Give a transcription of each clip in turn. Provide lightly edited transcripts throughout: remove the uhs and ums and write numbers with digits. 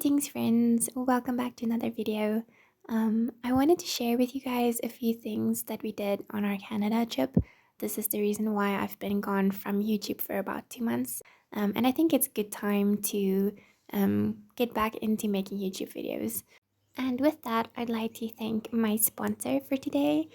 Greetings friends, welcome back to another video. I wanted to share with you guys a few things that we did on our Canada trip. This is the reason why I've been gone from YouTube for about 2 months. And I think it's a good time to get back into making YouTube videos. And with that, I'd like to thank my sponsor for today.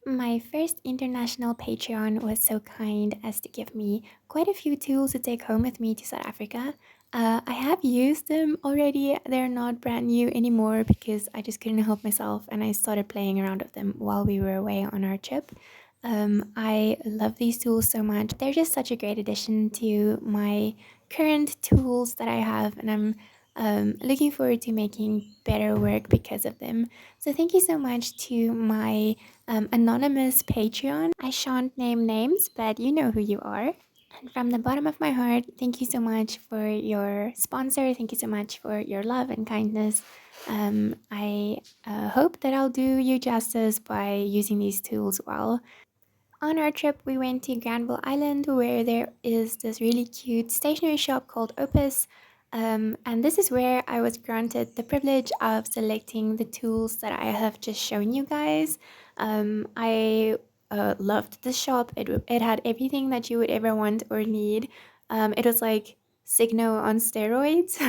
My first international Patreon was so kind as to give me quite a few tools to take home with me to South Africa. I have used them already. They're not brand new anymore because I just couldn't help myself and I started playing around with them while we were away on our trip. I love these tools so much. They're just such a great addition to my current tools that I have, and I'm looking forward to making better work because of them. So thank you so much to my anonymous Patreon. I shan't name names, but you know who you are. And from the bottom of my heart, thank you so much for your sponsor. Thank you so much for your love and kindness. I hope that I'll do you justice by using these tools well. On our trip, we went to Granville Island, where there is this really cute stationery shop called Opus. And this is where I was granted the privilege of selecting the tools that I have just shown you guys. I loved the shop. It had everything that you would ever want or need. It was like Signo on steroids.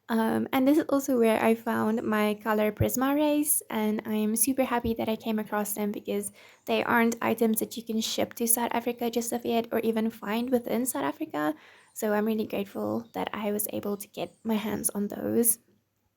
And this is also where I found my color Prisma rays, and I'm super happy that I came across them because they aren't items that you can ship to South Africa just of yet or even find within South Africa. So I'm really grateful that I was able to get my hands on those.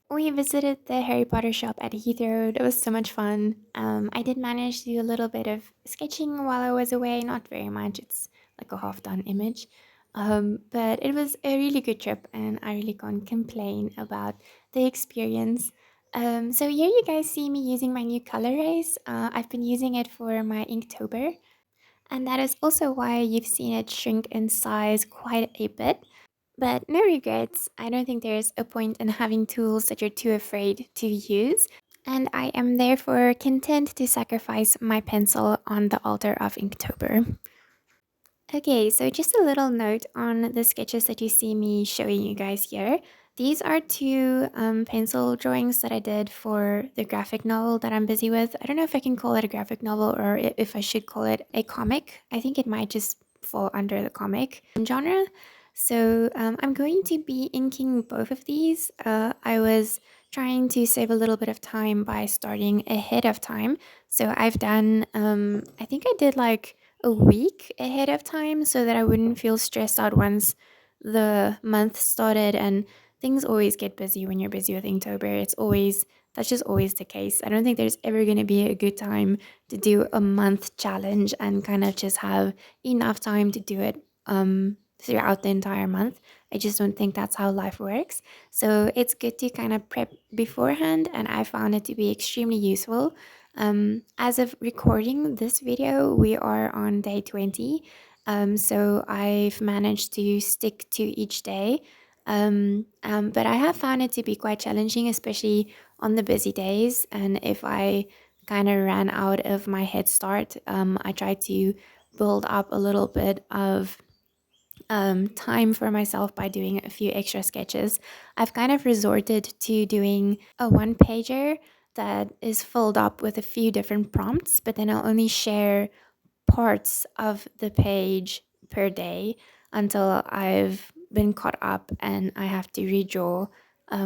We visited the Harry Potter shop at Heathrow. That was so much fun. I did manage to do a little bit of sketching while I was away, not very much. It's like a half done image. But it was a really good trip and I really can't complain about the experience. So here you guys see me using my new color race. I've been using it for my Inktober, and that is also why you've seen it shrink in size quite a bit. But no regrets. I don't think there's a point in having tools that you're too afraid to use. And I am therefore content to sacrifice my pencil on the altar of Inktober. Okay, so just a little note on the sketches that you see me showing you guys here. These are two pencil drawings that I did for the graphic novel that I'm busy with. I don't know if I can call it a graphic novel or if I should call it a comic. I think it might just fall under the comic genre. So I'm going to be inking both of these. I was trying to save a little bit of time by starting ahead of time. So I've done, I think I did like a week ahead of time so that I wouldn't feel stressed out once the month started. And things always get busy when you're busy with Inktober. That's just always the case. I don't think there's ever going to be a good time to do a month challenge and kind of just have enough time to do it throughout the entire month. I just don't think that's how life works. So it's good to kind of prep beforehand, and I found it to be extremely useful. As of recording this video, we are on day 20. So I've managed to stick to each day. But I have found it to be quite challenging, especially on the busy days. And if I kind of ran out of my head start, I tried to build up a little bit of time for myself by doing a few extra sketches. I've kind of resorted to doing a one pager that is filled up with a few different prompts, but then I'll only share parts of the page per day until I've been caught up and I have to redraw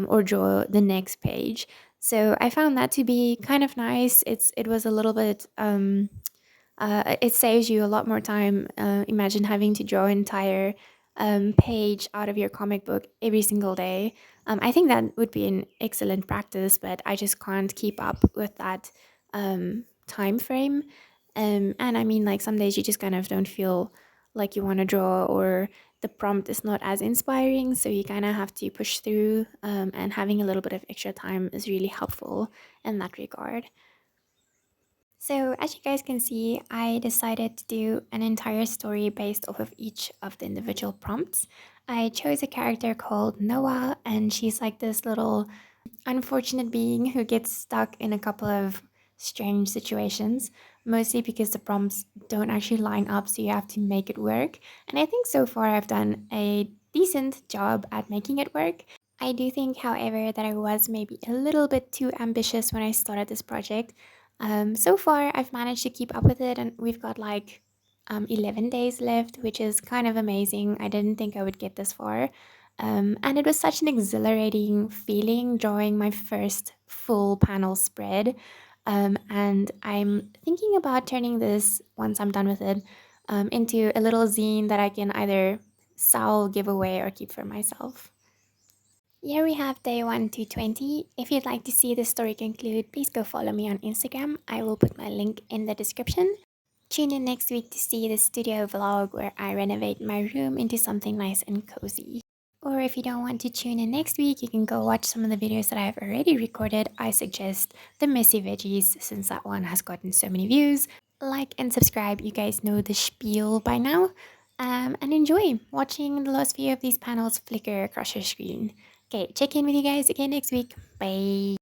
or draw the next page. So I found that to be kind of nice. It was a little bit it saves you a lot more time. Imagine having to draw an entire page out of your comic book every single day. I think that would be an excellent practice, but I just can't keep up with that time frame. And I mean, like some days you just kind of don't feel like you want to draw, or the prompt is not as inspiring, so you kind of have to push through. And having a little bit of extra time is really helpful in that regard. So as you guys can see, I decided to do an entire story based off of each of the individual prompts. I chose a character called Noah, and she's like this little unfortunate being who gets stuck in a couple of strange situations, mostly because the prompts don't actually line up, so you have to make it work. And I think so far I've done a decent job at making it work. I do think, however, that I was maybe a little bit too ambitious when I started this project. So far, I've managed to keep up with it, and we've got like 11 days left, which is kind of amazing. I didn't think I would get this far. And it was such an exhilarating feeling drawing my first full panel spread. And I'm thinking about turning this, once I'm done with it, into a little zine that I can either sell, give away, or keep for myself. Here we have day 1 to 20. If you'd like to see the story conclude, please go follow me on Instagram. I will put my link in the description. Tune in next week to see the studio vlog where I renovate my room into something nice and cozy. Or if you don't want to tune in next week, you can go watch some of the videos that I have already recorded. I suggest the messy veggies since that one has gotten so many views. Like and subscribe, you guys know the spiel by now. And enjoy watching the last few of these panels flicker across your screen. Okay, check in with you guys again next week. Bye.